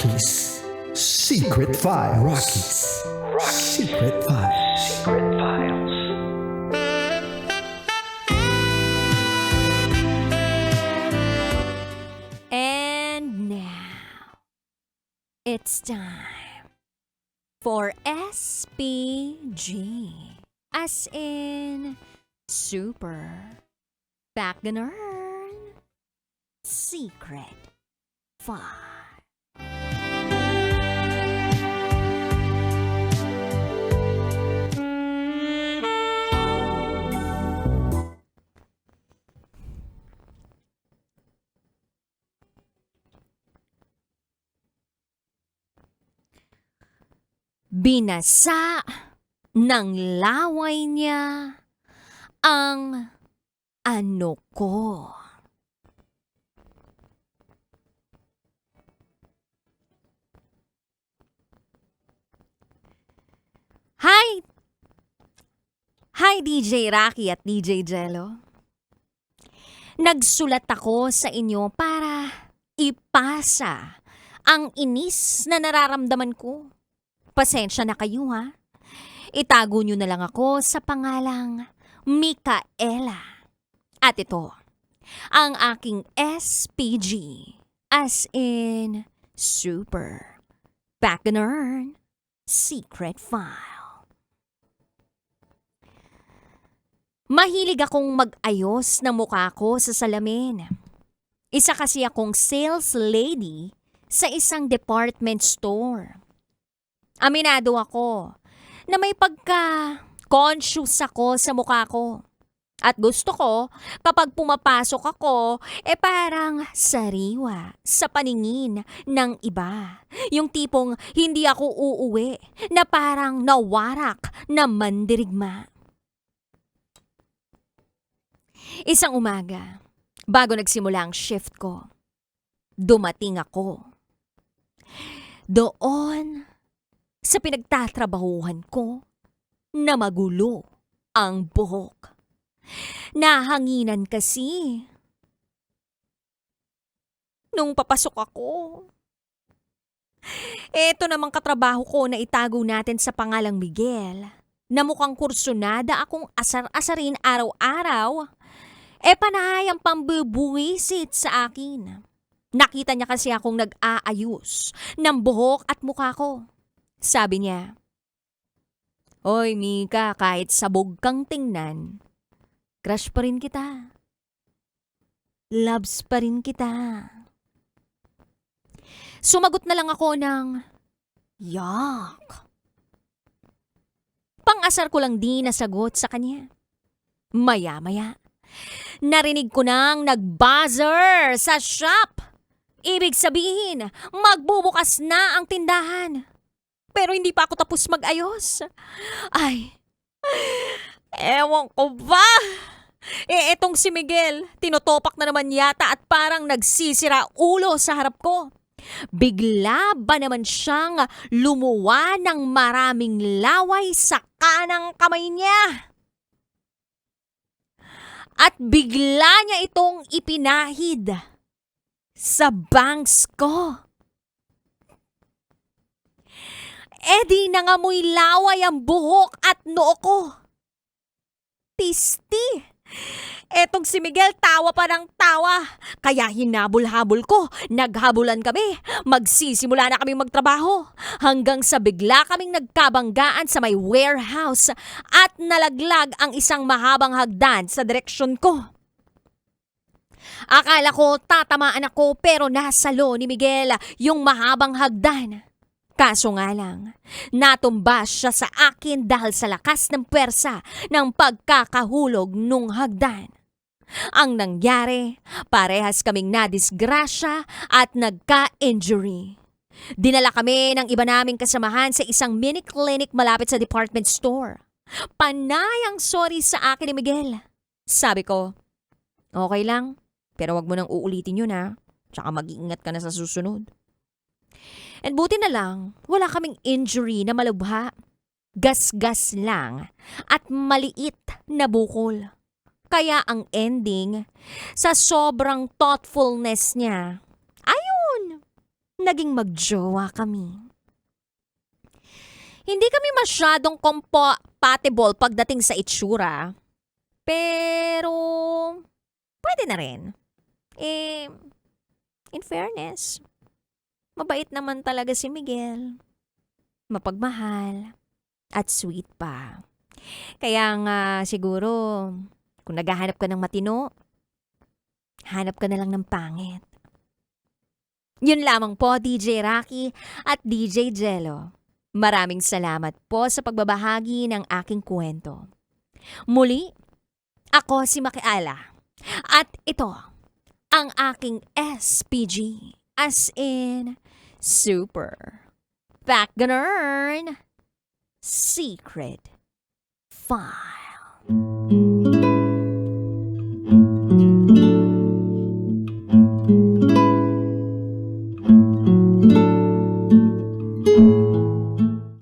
Rocky's Secret Files. Rocky's Secret Files. Secret Files. And now, it's time for SPG. As in, Super Backgammon Secret Files. Binasa ng laway niya ang ano ko. Hi! Hi DJ Rocky at DJ Jello. Nagsulat ako sa inyo para ipasa ang inis na nararamdaman ko. Pasensya na kayo ha. Itago nyo na lang ako sa pangalang Micaela. At ito, ang aking SPG, as in Super Backgammon Secret File. Mahilig akong mag-ayos ng mukha ko sa salamin. Isa kasi akong sales lady sa isang department store. Aminado ako na may pagka-conscious ako sa mukha ko. At gusto ko, kapag pumapasok ako, parang sariwa sa paningin ng iba. Yung tipong hindi ako uuwi na parang nawarak na mandirigma. Isang umaga, bago nagsimula ang shift ko, dumating ako. Doon, sa pinagtatrabahuhan ko, na magulo ang buhok. Nahanginan kasi. Nung papasok ako, eto namang katrabaho ko na itago natin sa pangalang Miguel, na mukhang kursunada akong asar-asarin araw-araw, panayang pambubuwisit sa akin. Nakita niya kasi akong nag-aayos ng buhok at mukha ko. Sabi niya, "Oy Mika, kahit sabog kang tingnan, crush pa rin kita. Loves pa rin kita." Sumagot na lang ako ng, "Yak." Pang-asar ko lang din nasagot sa kanya. Maya-maya, narinig ko nang nag-buzzer sa shop. Ibig sabihin, magbubukas na ang tindahan. Pero hindi pa ako tapos mag-ayos. Ay, ewan ko ba? Etong si Miguel, tinotopak na naman yata at parang nagsisira ulo sa harap ko. Bigla ba naman siyang lumuwa ng maraming laway sa kanang kamay niya? At bigla niya itong ipinahid sa bangs ko. Di nangamoy laway ang buhok at noo ko. Tisti! Etong si Miguel tawa pa ng tawa. Kaya hinabol-habol ko. Naghabulan kami. Magsisimula na kaming magtrabaho. Hanggang sa bigla kaming nagkabanggaan sa may warehouse at nalaglag ang isang mahabang hagdan sa direksyon ko. Akala ko tatamaan ako pero nasalo ni Miguel yung mahabang hagdan. Kaso nga lang, natumba siya sa akin dahil sa lakas ng pwersa ng pagkakahulog nung hagdan. Ang nangyari, parehas kaming nadisgrasya at nagka-injury. Dinala kami ng iba naming kasamahan sa isang mini clinic malapit sa department store. Panay ang sorry sa akin ni Miguel. Sabi ko, "Okay lang, pero wag mo nang uulitin yun ha. Tsaka mag-iingat ka na sa susunod." And buti na lang, wala kaming injury na malubha. Gas-gas lang at maliit na bukol. Kaya ang ending, sa sobrang thoughtfulness niya, ayun, naging magjowa kami. Hindi kami masyadong compatible pagdating sa itsura. Pero, pwede na rin. In fairness, mabait naman talaga si Miguel. Mapagmahal at sweet pa. Kaya nga siguro, kung naghahanap ka ng matino, hanap ka na lang ng pangit. Yun lamang po, DJ Rocky at DJ Jello. Maraming salamat po sa pagbabahagi ng aking kwento. Muli, ako si Makiala. At ito, ang aking SPG, as in, super, back ganern, secret file.